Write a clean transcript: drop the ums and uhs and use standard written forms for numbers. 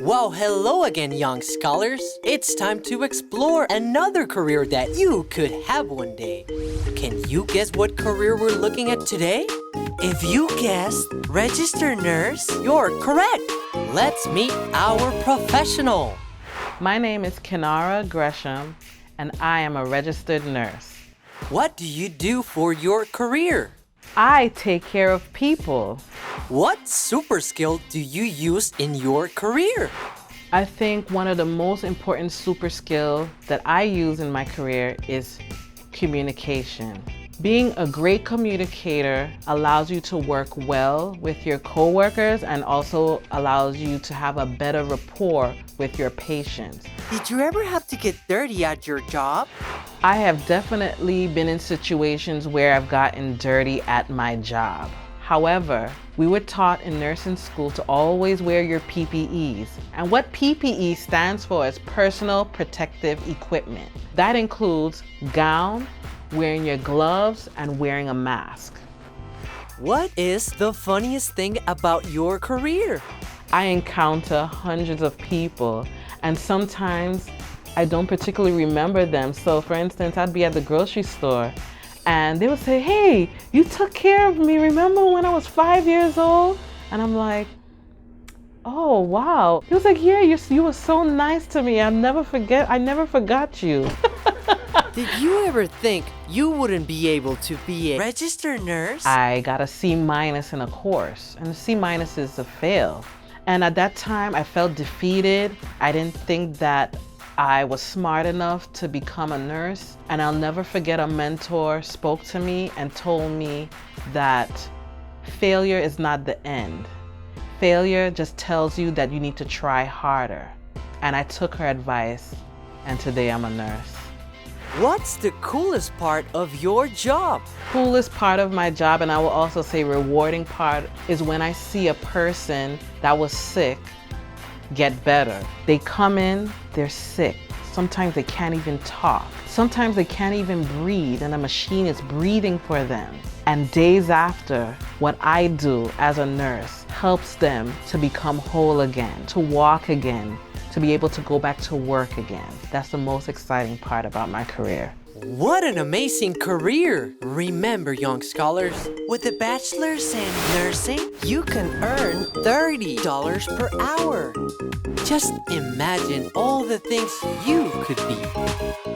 Well, hello again, young scholars. It's time to explore another career that you could have one day. Can you guess what career we're looking at today? If you guessed registered nurse, you're correct. Let's meet our professional. My name is Kenara Gresham, and I am a registered nurse. What do you do for your career? I take care of people. What super skill do you use in your career? I think one of the most important super skills that I use in my career is communication. Being a great communicator allows you to work well with your coworkers and also allows you to have a better rapport with your patients. Did you ever have to get dirty at your job? I have definitely been in situations where I've gotten dirty at my job. However, we were taught in nursing school to always wear your PPEs. And what PPE stands for is personal protective equipment. That includes gown, wearing your gloves, and wearing a mask. What is the funniest thing about your career? I encounter hundreds of people, and sometimes I don't particularly remember them. So for instance, I'd be at the grocery store and they would say, "Hey, you took care of me. Remember when I was 5 years old?" And I'm like, "Oh, wow." He was like, "Yeah, you were so nice to me. I never forgot you." Did you ever think you wouldn't be able to be a registered nurse? I got a C- in a course, and a C- is a fail. And at that time, I felt defeated. I didn't think that I was smart enough to become a nurse. And I'll never forget a mentor spoke to me and told me that failure is not the end. Failure just tells you that you need to try harder. And I took her advice, and today I'm a nurse. What's the coolest part of your job? Coolest part of my job, and I will also say rewarding part, is when I see a person that was sick get better. They come in, they're sick. Sometimes they can't even talk. Sometimes they can't even breathe, and a machine is breathing for them. And days after, what I do as a nurse helps them to become whole again, to walk again, to be able to go back to work again. That's the most exciting part about my career. What an amazing career! Remember, young scholars, with a bachelor's in nursing, you can earn $30 per hour. Just imagine all the things you could be.